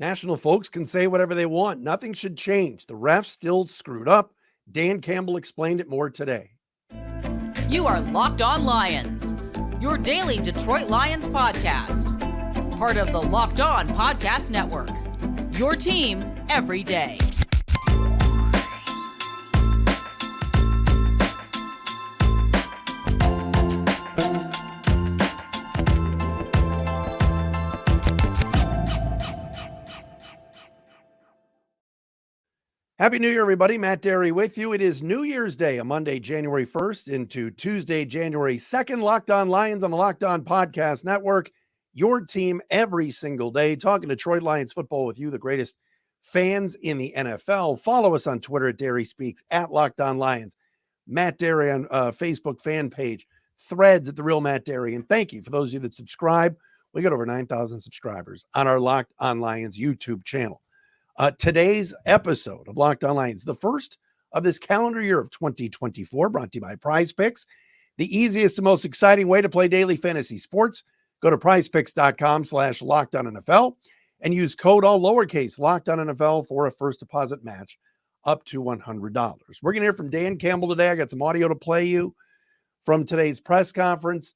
National folks can say whatever they want. Nothing should change. The refs still screwed up. Dan Campbell explained it more today. You are Locked On Lions, your daily Detroit Lions podcast. Part of the Locked On Podcast Network, your team every day. Happy New Year, everybody. Matt Derry with you. It is New Year's Day, a Monday, January 1st into Tuesday, January 2nd. Locked On Lions on the Locked On Podcast Network. Your team every single day. Talking Detroit Lions football with you, the greatest fans in the NFL. Follow us on Twitter at Derry Speaks, at Locked On Lions. Matt Derry on Facebook fan page. Threads at The Real Matt Derry. And thank you for those of you that subscribe. We got over 9,000 subscribers on our Locked On Lions YouTube channel. Today's episode of Locked On Lions, the first of this calendar year of 2024, brought to you by PrizePicks, the easiest and most exciting way to play daily fantasy sports. Go to prizepicks.com/LockedOnNFL and use code all lowercase LockedOnNFL for a first deposit match up to $100. We're going to hear from Dan Campbell today. I got some audio to play you from today's press conference,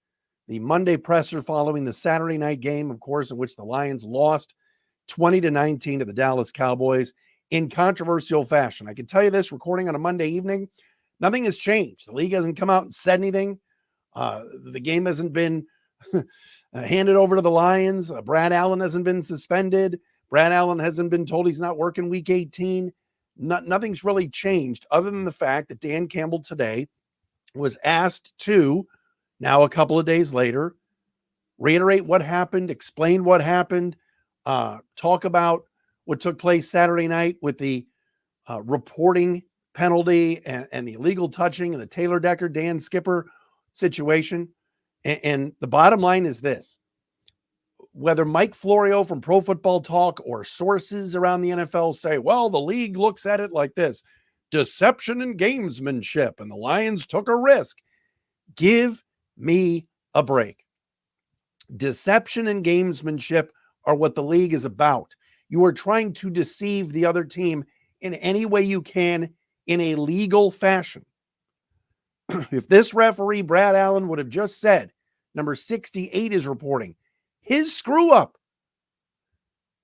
the Monday presser following the Saturday night game, of course, in which the Lions lost 20-19 to the Dallas Cowboys in controversial fashion. I can tell you this, recording on a Monday evening, nothing has changed. The league hasn't come out and said anything. The game hasn't been handed over to the Lions. Brad Allen hasn't been suspended. Brad Allen hasn't been told he's not working week 18. Nothing's really changed other than the fact that Dan Campbell today was asked to, now a couple of days later, reiterate what happened, explain what happened, talk about what took place Saturday night with the reporting penalty and the illegal touching and the Taylor Decker, Dan Skipper situation. And the bottom line is this: whether Mike Florio from Pro Football Talk or sources around the NFL say, well, the league looks at it like this, deception and gamesmanship, and the Lions took a risk. Give me a break. Deception and gamesmanship are what the league is about. You are trying to deceive the other team in any way you can in a legal fashion. If this referee, Brad Allen, would have just said, number 68 is reporting, his screw up,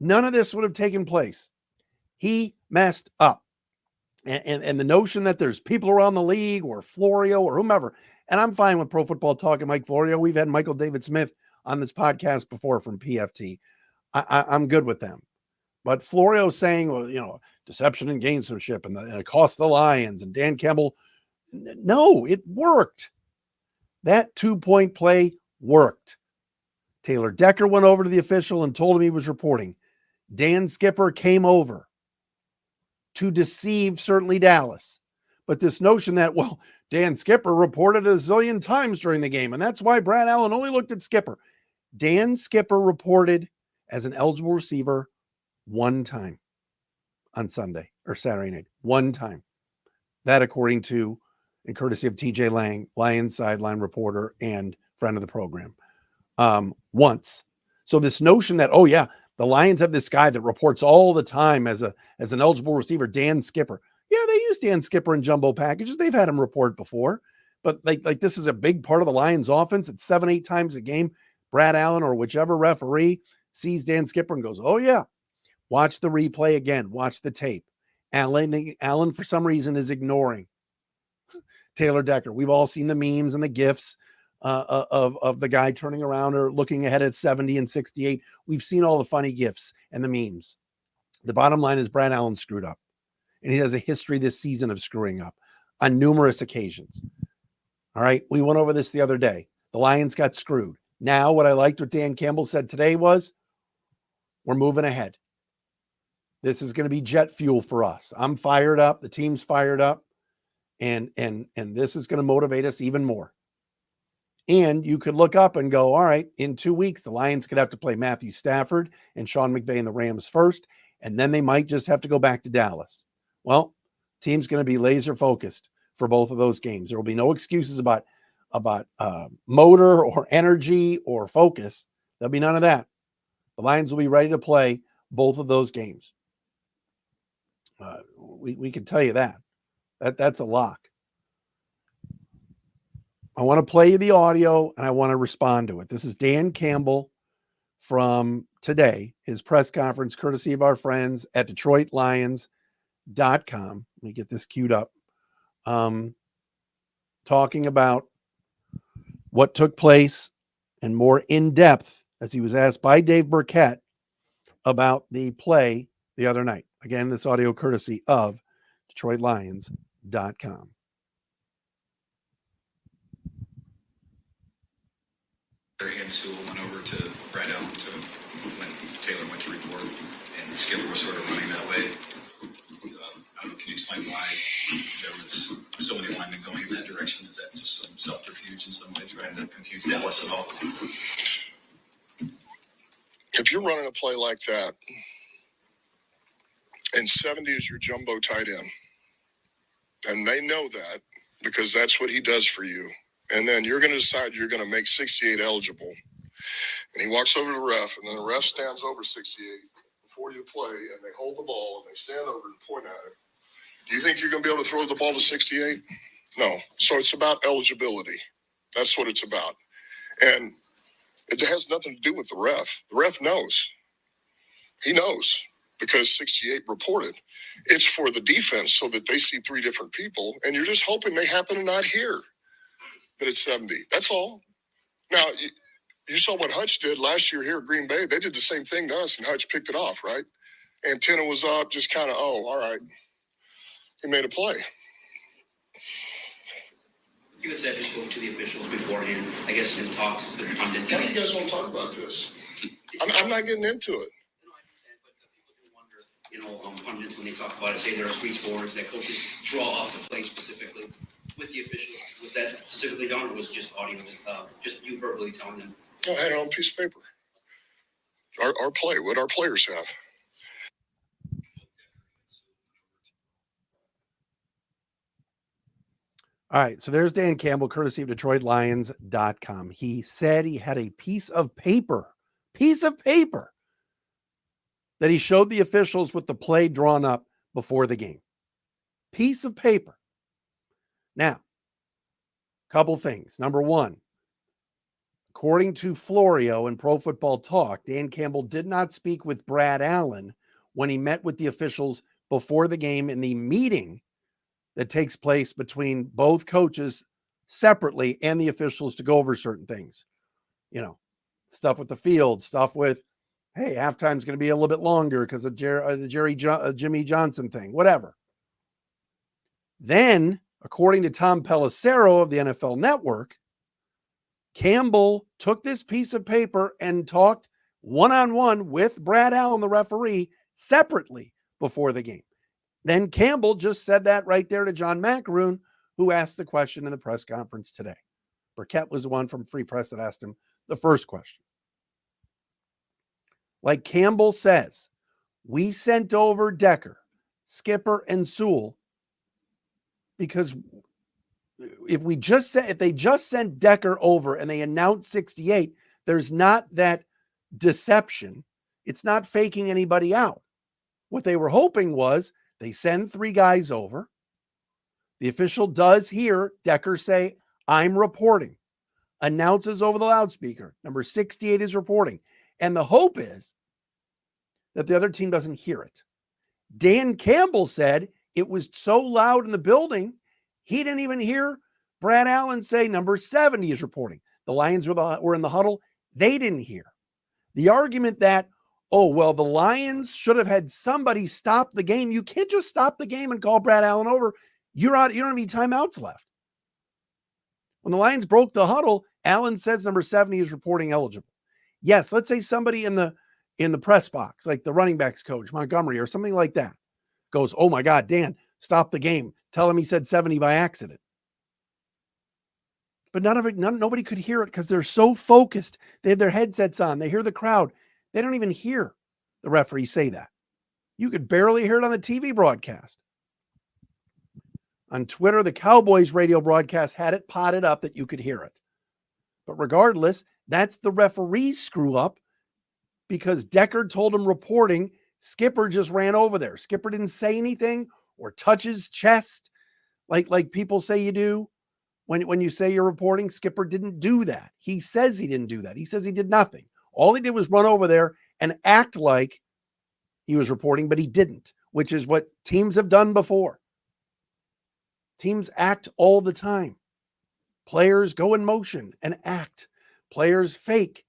none of this would have taken place. He messed up. And the notion that there's people around the league or Florio or whomever, and I'm fine with Pro Football Talk and Mike Florio. We've had Michael David Smith on this podcast before from PFT. I'm good with them. But Florio saying, well, deception and gamesmanship and it cost the Lions, and Dan Campbell, no, it worked. That 2-point play worked. Taylor Decker went over to the official and told him he was reporting. Dan Skipper came over to deceive certainly Dallas. But this notion that, well, Dan Skipper reported a zillion times during the game, and that's why Brad Allen only looked at Skipper. Dan Skipper reported as an eligible receiver one time on Sunday or Saturday night. One time. That according to and courtesy of TJ Lang, Lions sideline reporter and friend of the program. Once. So this notion that, oh yeah, the Lions have this guy that reports all the time as an eligible receiver, Dan Skipper. Yeah, they use Dan Skipper in jumbo packages. They've had him report before. But like this is a big part of the Lions offense. It's 7-8 times a game. Brad Allen or whichever referee sees Dan Skipper and goes, oh yeah, watch the replay again, watch the tape. Allen for some reason is ignoring Taylor Decker. We've all seen the memes and the GIFs of the guy turning around or looking ahead at 70 and 68. We've seen all the funny GIFs and the memes. The bottom line is Brad Allen screwed up, and he has a history this season of screwing up on numerous occasions. All right, we went over this the other day. The Lions got screwed. Now, what I liked what Dan Campbell said today was, we're moving ahead. This is going to be jet fuel for us. I'm fired up. The team's fired up. And this is going to motivate us even more. And you could look up and go, all right, in 2 weeks, the Lions could have to play Matthew Stafford and Sean McVay and the Rams first, and then they might just have to go back to Dallas. Well, team's going to be laser focused for both of those games. There will be no excuses about motor or energy or focus. There'll be none of that. The Lions will be ready to play both of those games. We can tell you that's a lock. I want to play you the audio and I want to respond to it. This is Dan Campbell from today, his press conference, courtesy of our friends at DetroitLions.com. Let me get this queued up. Talking about what took place and more in depth as he was asked by Dave Burkett about the play the other night. Again, this audio courtesy of DetroitLions.com. And Sewell went over to Brad Allen when Taylor went to report, and Skipper was sort of running that way. I don't know, can you explain why there was so many linemen going in that direction? Is that just some subterfuge in some way trying to confuse Dallas at all? If you're running a play like that, and 70 is your jumbo tight end, and they know that because that's what he does for you, and then you're going to decide you're going to make 68 eligible, and he walks over to the ref, and then the ref stands over 68 before you play, and they hold the ball, and they stand over and point at it. Do you think you're going to be able to throw the ball to 68? No. So it's about eligibility. That's what it's about. And it has nothing to do with the ref. The ref knows. He knows because 68 reported. It's for the defense so that they see three different people, and you're just hoping they happen to not hear that it's 70. That's all. Now, you saw what Hutch did last year here at Green Bay. They did the same thing to us, and Hutch picked it off, right? Antenna was up, just kind of, all right. He made a play. You had said you spoke to the officials beforehand, I guess, in talks with the pundits. How do you guys want to talk about this? I'm not getting into it. No, I understand, but people do wonder, pundits, when they talk about it, say there are squeeze boards that coaches draw up the play specifically with the officials. Was that specifically done, or was it just audio, just you verbally telling them? No, I had it on a piece of paper. Our play, what our players have. All right, so there's Dan Campbell, courtesy of DetroitLions.com. He said he had a piece of paper that he showed the officials with the play drawn up before the game. Piece of paper. Now, couple things. Number one, according to Florio and Pro Football Talk, Dan Campbell did not speak with Brad Allen when he met with the officials before the game in the meeting that takes place between both coaches separately and the officials to go over certain things. Stuff with the field, stuff with, hey, halftime's going to be a little bit longer because of the Jimmy Johnson thing, whatever. Then, according to Tom Pelissero of the NFL Network, Campbell took this piece of paper and talked one-on-one with Brad Allen, the referee, separately before the game. Then Campbell just said that right there to John Macaroon, who asked the question in the press conference today. Burkett was the one from Free Press that asked him the first question. Like Campbell says, we sent over Decker, Skipper, and Sewell because if they just sent Decker over and they announced 68, there's not that deception. It's not faking anybody out. What they were hoping was they send three guys over. The official does hear Decker say, I'm reporting, announces over the loudspeaker, number 68 is reporting. And the hope is that the other team doesn't hear it. Dan Campbell said it was so loud in the building, he didn't even hear Brad Allen say number 70 is reporting. The Lions were in the huddle. They didn't hear. The argument that, the Lions should have had somebody stop the game. You can't just stop the game and call Brad Allen over. You're out. You don't have any timeouts left. When the Lions broke the huddle, Allen says number 70 is reporting eligible. Yes, let's say somebody in the press box, like the running backs coach, Montgomery, or something like that, goes, oh my God, Dan, stop the game. Tell him he said 70 by accident. But nobody could hear it because they're so focused. They have their headsets on. They hear the crowd. They don't even hear the referee say that. You could barely hear it on the TV broadcast. On Twitter, the Cowboys radio broadcast had it potted up that you could hear it. But regardless, that's the referee screw up because Decker told him reporting Skipper just ran over there. Skipper didn't say anything or touch his chest like people say you do when you say you're reporting. Skipper didn't do that. He says he didn't do that. He says he did nothing. All he did was run over there and act like he was reporting, but he didn't, which is what teams have done before. Teams act all the time. Players go in motion and act. Players fake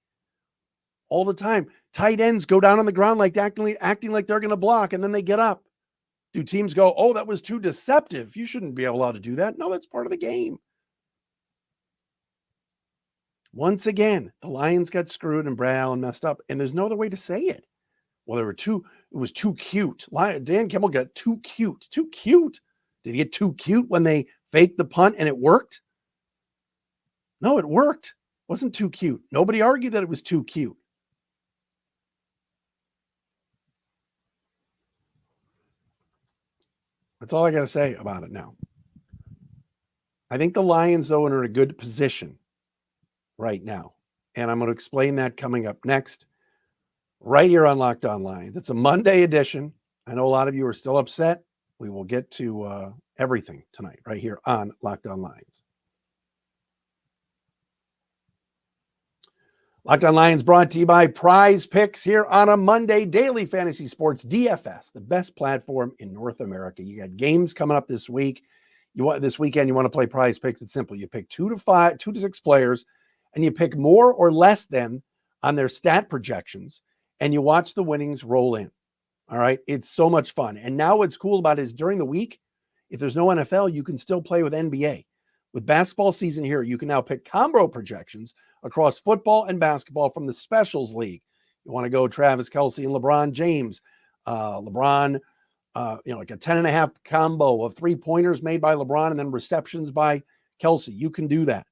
all the time. Tight ends go down on the ground like acting like they're going to block, and then they get up. Do teams go, oh, that was too deceptive? You shouldn't be allowed to do that. No, that's part of the game. Once again, the Lions got screwed and Brad Allen messed up, and there's no other way to say it. Well, it was too cute. Dan Campbell got too cute. Too cute. Did he get too cute when they faked the punt and it worked? No, it worked. It wasn't too cute. Nobody argued that it was too cute. That's all I got to say about it now. I think the Lions, though, are in a good position right now. And I'm going to explain that coming up next, right here on Locked On Lions. It's a Monday edition. I know a lot of you are still upset. We will get to everything tonight, right here on Locked On Lions. Locked On Lions brought to you by PrizePicks here on a Monday. Daily fantasy sports, DFS, the best platform in North America. You got games coming up this week. This weekend, you want to play PrizePicks. It's simple. You pick 2 to 6 players, and you pick more or less than on their stat projections, and you watch the winnings roll in. All right. It's so much fun. And now what's cool about it is during the week, if there's no NFL, you can still play with NBA. With basketball season here, you can now pick combo projections across football and basketball from the Specials League. You want to go Travis Kelce and LeBron James. LeBron, like a 10.5 combo of 3-pointers made by LeBron and then receptions by Kelce. You can do that.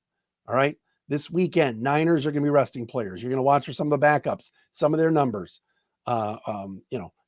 All right. This weekend, Niners are going to be resting players. You're going to watch for some of the backups, some of their numbers.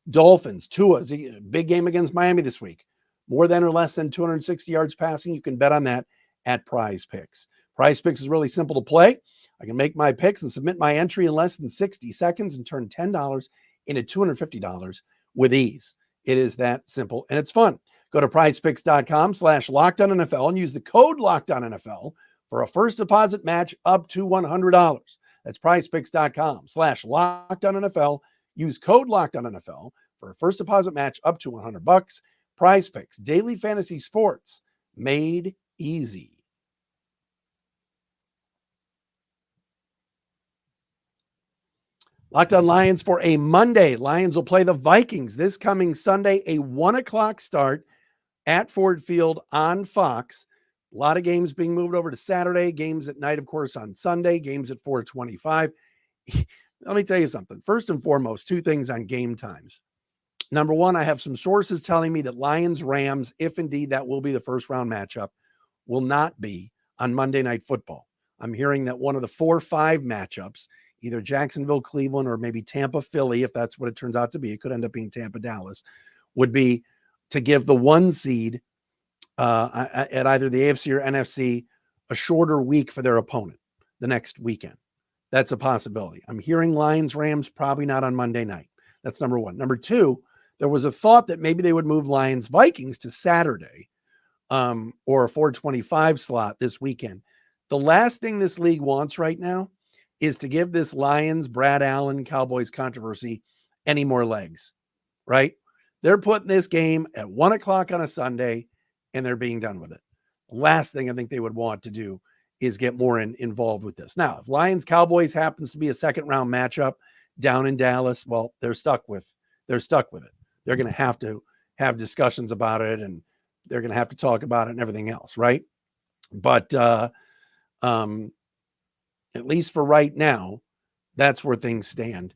Dolphins, Tua's a big game against Miami this week. More than or less than 260 yards passing. You can bet on that at PrizePicks. PrizePicks is really simple to play. I can make my picks and submit my entry in less than 60 seconds and turn $10 into $250 with ease. It is that simple and it's fun. Go to prizepicks.com/LockedOnNFL and use the code LockedOnNFL for a first deposit match up to $100. That's prizepicks.com/LockedOnNFL. Use code LockedOnNFL for a first deposit match up to $100. PrizePicks, daily fantasy sports made easy. Locked On Lions for a Monday. Lions will play the Vikings this coming Sunday, a 1:00 start at Ford Field on Fox. A lot of games being moved over to Saturday, games at night, of course, on Sunday, games at 4:25. Let me tell you something. First and foremost, 2 things on game times. Number one, I have some sources telling me that Lions-Rams, if indeed that will be the first round matchup, will not be on Monday Night Football. I'm hearing that one of the 4-5 matchups, either Jacksonville, Cleveland, or maybe Tampa, Philly, if that's what it turns out to be, it could end up being Tampa, Dallas, would be to give the 1 seed at either the AFC or NFC a shorter week for their opponent the next weekend. That's a possibility. I'm hearing Lions-Rams probably not on Monday night. That's number one. Number two, there was a thought that maybe they would move Lions-Vikings to Saturday or a 4:25 slot this weekend. The last thing this league wants right now is to give this Lions, Brad Allen, Cowboys controversy any more legs, right? They're putting this game at 1:00 on a Sunday and they're being done with it. Last thing I think they would want to do is get more involved with this. Now, if Lions Cowboys happens to be a second round matchup down in Dallas, well, they're stuck with it. They're going to have discussions about it and they're going to have to talk about it and everything else, right? But at least for right now, that's where things stand.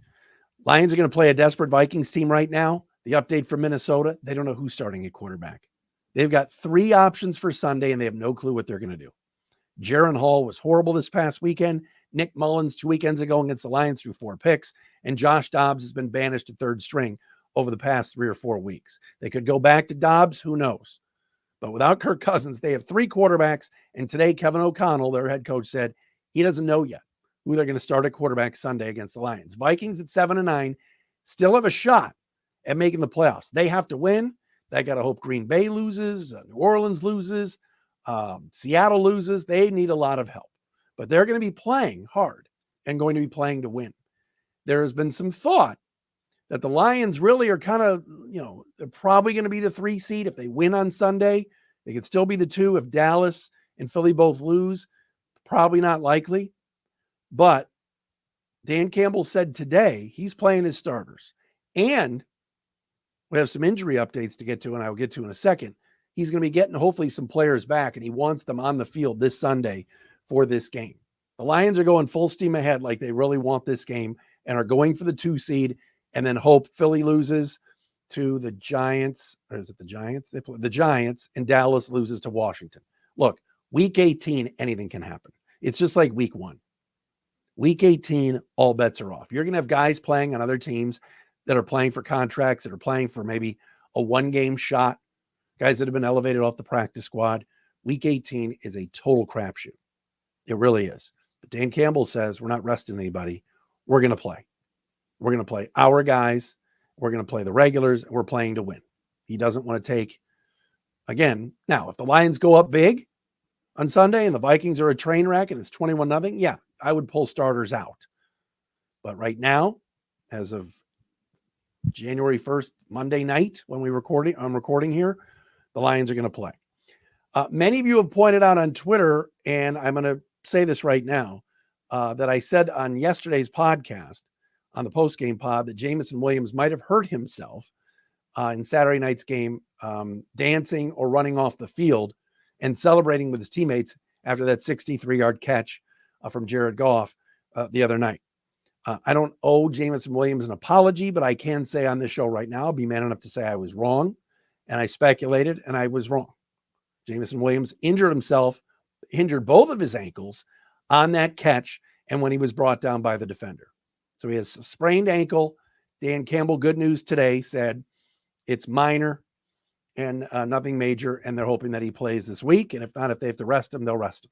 Lions are going to play a desperate Vikings team right now. The update from Minnesota, they don't know who's starting at quarterback. They've got 3 options for Sunday, and they have no clue what they're going to do. Jaron Hall was horrible this past weekend. Nick Mullins 2 weekends ago against the Lions threw 4 picks, and Josh Dobbs has been banished to 3rd string over the past 3 or 4 weeks. They could go back to Dobbs, who knows? But without Kirk Cousins, they have 3 quarterbacks, and today Kevin O'Connell, their head coach, said he doesn't know yet who they're going to start at quarterback Sunday against the Lions. Vikings at 7-9 still have a shot at making the playoffs. They have to win. They got to hope Green Bay loses, New Orleans loses, Seattle loses. They need a lot of help, but they're going to be playing hard and going to be playing to win. There has been some thought that the Lions really are kind of, they're probably going to be the 3 seed. If they win on Sunday, they could still be the 2 if Dallas and Philly both lose. Probably not likely. But Dan Campbell said today he's playing his starters. And we have some injury updates to get to, and I will get to in a second. He's going to be getting hopefully some players back, and he wants them on the field this Sunday for this game. The Lions are going full steam ahead like they really want this game and are going for the 2 seed, and then hope Philly loses to the Giants. Or is it the Giants? They play the Giants, and Dallas loses to Washington. Look, week 18, anything can happen. It's just like week 1. Week 18, all bets are off. You're going to have guys playing on other teams that are playing for contracts, that are playing for maybe a 1-game shot, guys that have been elevated off the practice squad. Week 18 is a total crapshoot. It really is. But Dan Campbell says we're not resting anybody. We're going to play. We're going to play our guys. We're going to play the regulars. And we're playing to win. He doesn't want to take, again, now, if the Lions go up big on Sunday and the Vikings are a train wreck and it's 21-0, yeah, I would pull starters out. But right now, as of January 1st, Monday night, when I'm recording here, the Lions are going to play. Many of you have pointed out on Twitter, and I'm going to say this right now, that I said on yesterday's podcast, on the post-game pod, that Jameson Williams might have hurt himself in Saturday night's game, dancing or running off the field and celebrating with his teammates after that 63-yard catch from Jared Goff the other night. I don't owe Jameson Williams an apology, but I can say on this show right now, I'll be man enough to say I was wrong, and I speculated, and I was wrong. Jameson Williams injured both of his ankles on that catch and when he was brought down by the defender. So he has a sprained ankle. Dan Campbell, good news today, said it's minor and nothing major, and they're hoping that he plays this week. And if not, if they have to rest him, they'll rest him.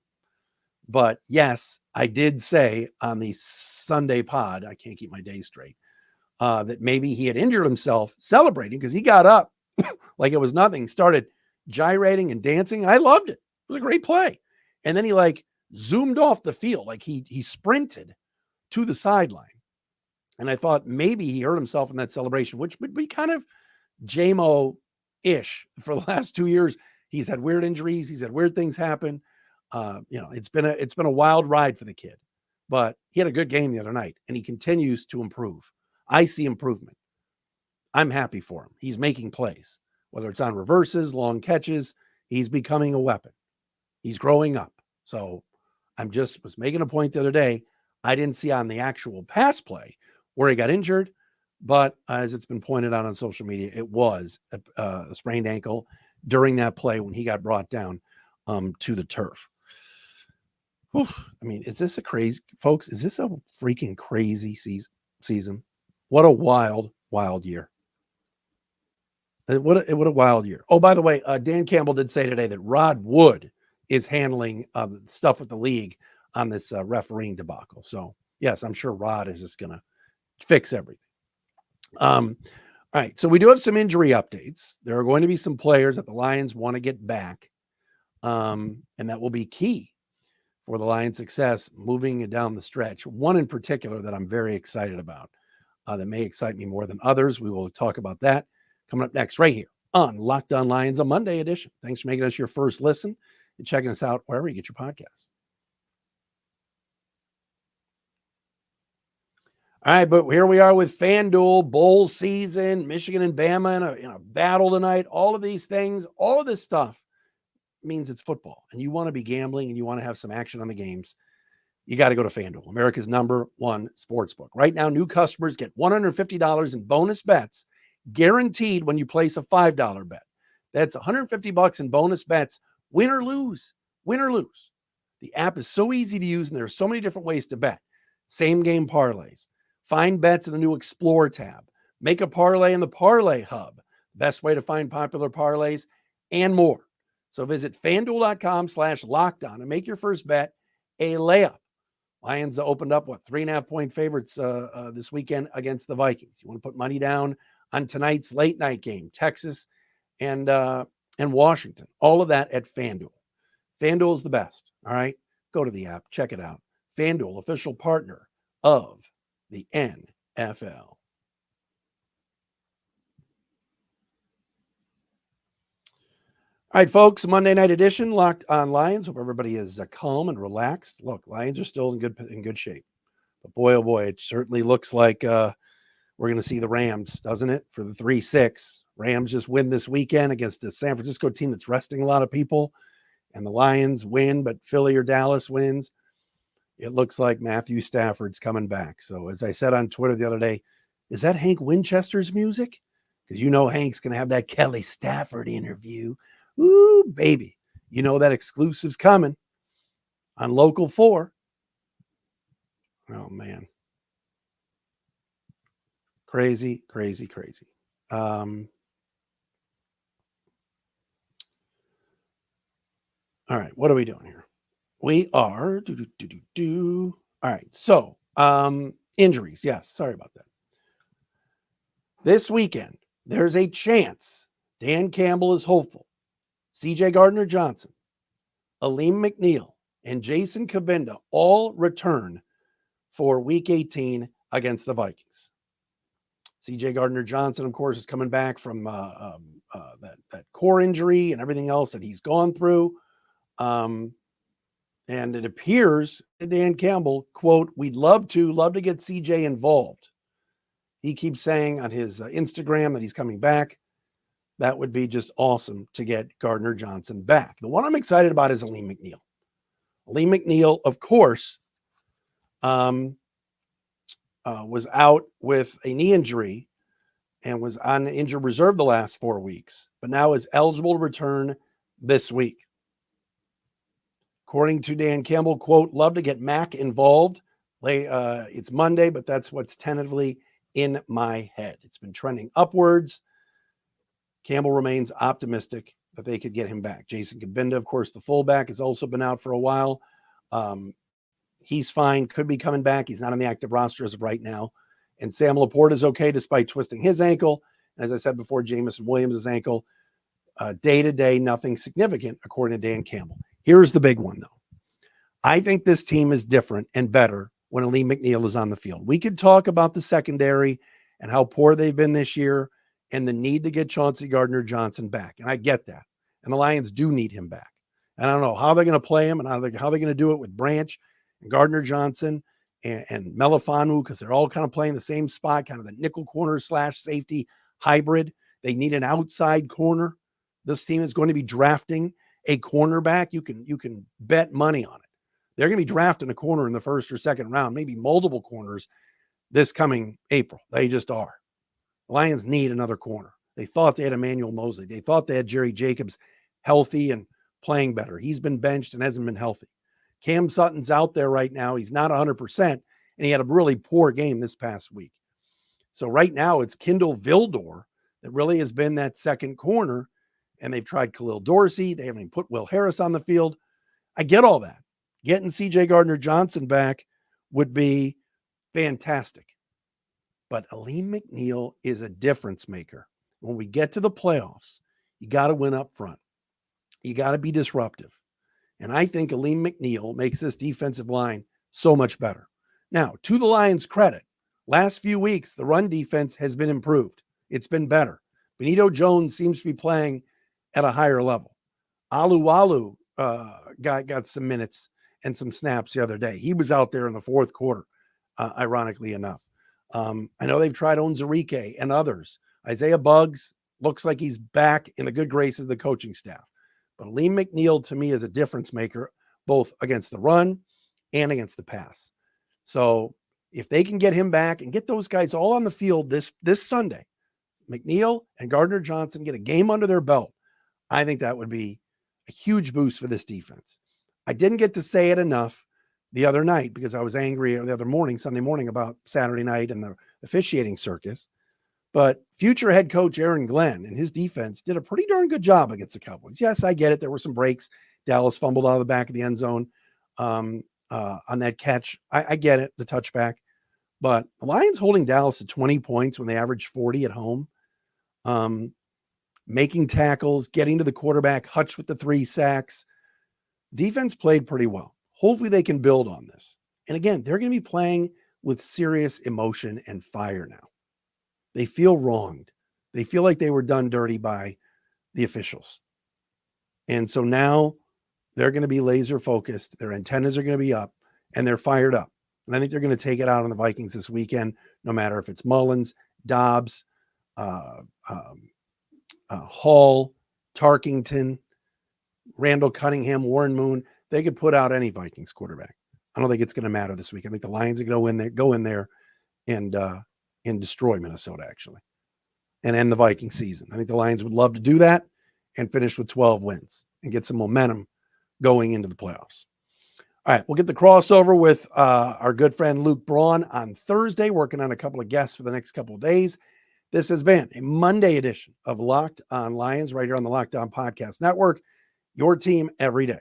But yes, I did say on the Sunday pod, I can't keep my days straight, that maybe he had injured himself celebrating because he got up like it was nothing, started gyrating and dancing. I loved it. It was a great play. And then he zoomed off the field. Like he sprinted to the sideline. And I thought maybe he hurt himself in that celebration, which would be kind of JMO-ish for the last 2 years. He's had weird injuries. He's had weird things happen. It's been a wild ride for the kid, but he had a good game the other night and he continues to improve. I see improvement. I'm happy for him. He's making plays, whether it's on reverses, long catches, he's becoming a weapon. He's growing up. So was making a point the other day. I didn't see on the actual pass play where he got injured, but as it's been pointed out on social media, it was a sprained ankle during that play when he got brought down to the turf. Whew. I mean, is this a freaking crazy season? What a wild, wild year. What a wild year. Oh, by the way, Dan Campbell did say today that Rod Wood is handling stuff with the league on this refereeing debacle. So yes, I'm sure Rod is just going to fix everything. All right. So we do have some injury updates. There are going to be some players that the Lions want to get back. And that will be key for the Lions' success moving down the stretch. One in particular that I'm very excited about, that may excite me more than others. We will talk about that coming up next right here on Locked On Lions, a Monday edition. Thanks for making us your first listen and checking us out wherever you get your podcasts. All right, but here we are with FanDuel, bowl season, Michigan and Bama in a battle tonight. All of these things, all of this stuff means it's football, and you want to be gambling and you want to have some action on the games. You got to go to FanDuel, America's #1 sportsbook. Right now, new customers get $150 in bonus bets guaranteed when you place a $5 bet. That's $150 in bonus bets, win or lose, win or lose. The app is so easy to use, and there are so many different ways to bet. Same game parlays. Find bets in the new Explore tab. Make a parlay in the Parlay Hub. Best way to find popular parlays and more. So visit FanDuel.com/lockedon and make your first bet a layup. Lions opened up, 3.5-point favorites this weekend against the Vikings. You want to put money down on tonight's late night game, Texas and Washington. All of that at FanDuel. FanDuel is the best. All right. Go to the app, check it out. FanDuel, official partner of the NFL. All right, folks, Monday night edition, Locked on Lions. Hope everybody is calm and relaxed. Look, Lions are still in good shape. But boy, oh boy, it certainly looks like we're going to see the Rams, doesn't it, for the 3-6. Rams just win this weekend against a San Francisco team that's resting a lot of people. And the Lions win, but Philly or Dallas wins. It looks like Matthew Stafford's coming back. So as I said on Twitter the other day, is that Hank Winchester's music? Because you know Hank's going to have that Kelly Stafford interview. Ooh, baby. You know that exclusive's coming on Local 4. Oh, man. Crazy, crazy, crazy. All right, what are we doing here? We are All right, so injuries. Yes, sorry about that. This weekend, there's a chance Dan Campbell is hopeful. CJ Gardner-Johnson, Aleem McNeil, and Jason Kabinda all return for Week 18 against the Vikings. CJ Gardner-Johnson, of course, is coming back from that core injury and everything else that he's gone through. And it appears Dan Campbell, quote, we'd love to get CJ involved. He keeps saying on his Instagram that he's coming back. That would be just awesome to get Gardner-Johnson back. The one I'm excited about is Aleem McNeil. Aleem McNeil, of course, was out with a knee injury and was on injured reserve the last 4 weeks, but now is eligible to return this week. According to Dan Campbell, quote, love to get Mac involved. It's Monday, but that's what's tentatively in my head. It's been trending upwards. Campbell remains optimistic that they could get him back. Jason Kabinda, of course, the fullback, has also been out for a while. He's fine, could be coming back. He's not on the active roster as of right now. And Sam Laporte is okay despite twisting his ankle. As I said before, Jamison Williams' ankle. Day-to-day, nothing significant, according to Dan Campbell. Here's the big one, though. I think this team is different and better when Aleem McNeil is on the field. We could talk about the secondary and how poor they've been this year and the need to get Chauncey Gardner-Johnson back. And I get that. And the Lions do need him back. And I don't know how they're going to play him and how they're going to do it with Branch and Gardner-Johnson and Melifanu, because they're all kind of playing the same spot, kind of the nickel corner / safety hybrid. They need an outside corner. This team is going to be drafting a cornerback. You can bet money on it. They're going to be drafting a corner in the first or second round, maybe multiple corners this coming April. They just are. The Lions need another corner. They thought they had Emmanuel Mosley. They thought they had Jerry Jacobs healthy and playing better. He's been benched and hasn't been healthy. Cam Sutton's out there right now. He's not 100%, and he had a really poor game this past week. So right now it's Kendall Vildor that really has been that second corner, and they've tried Khalil Dorsey. They haven't even put Will Harris on the field. I get all that. Getting CJ Gardner-Johnson back would be fantastic. But Aleem McNeil is a difference maker. When we get to the playoffs, you got to win up front. You got to be disruptive. And I think Aleem McNeil makes this defensive line so much better. Now, to the Lions' credit, last few weeks, the run defense has been improved. It's been better. Benito Jones seems to be playing at a higher level. Alualu got some minutes and some snaps the other day. He was out there in the fourth quarter, ironically enough. I know they've tried Onzarike and others. Isaiah Buggs looks like he's back in the good graces of the coaching staff. But Aleem McNeil, to me, is a difference maker, both against the run and against the pass. So if they can get him back and get those guys all on the field this Sunday, McNeil and Gardner-Johnson get a game under their belt, I think that would be a huge boost for this defense. I didn't get to say it enough the other night because I was angry the other morning, Sunday morning, about Saturday night and the officiating circus. But future head coach Aaron Glenn and his defense did a pretty darn good job against the Cowboys. Yes, I get it. There were some breaks. Dallas fumbled out of the back of the end zone on that catch. I get it, the touchback. But the Lions holding Dallas to 20 points when they averaged 40 at home making tackles, getting to the quarterback, Hutch with the 3 sacks. Defense played pretty well. Hopefully they can build on this. And again, they're going to be playing with serious emotion and fire now. They feel wronged. They feel like they were done dirty by the officials. And so now they're going to be laser focused. Their antennas are going to be up and they're fired up. And I think they're going to take it out on the Vikings this weekend, no matter if it's Mullins, Dobbs, Hall, Tarkington, Randall Cunningham, Warren Moon. They could put out any Vikings quarterback. I don't think it's going to matter this week. I think the Lions are going to go in there and destroy Minnesota, actually, and end the Viking season. I think the Lions would love to do that and finish with 12 wins and get some momentum going into the playoffs. All right, we'll get the crossover with our good friend Luke Braun on Thursday, working on a couple of guests for the next couple of days. This has been a Monday edition of Locked On Lions right here on the Locked On Podcast Network, your team every day.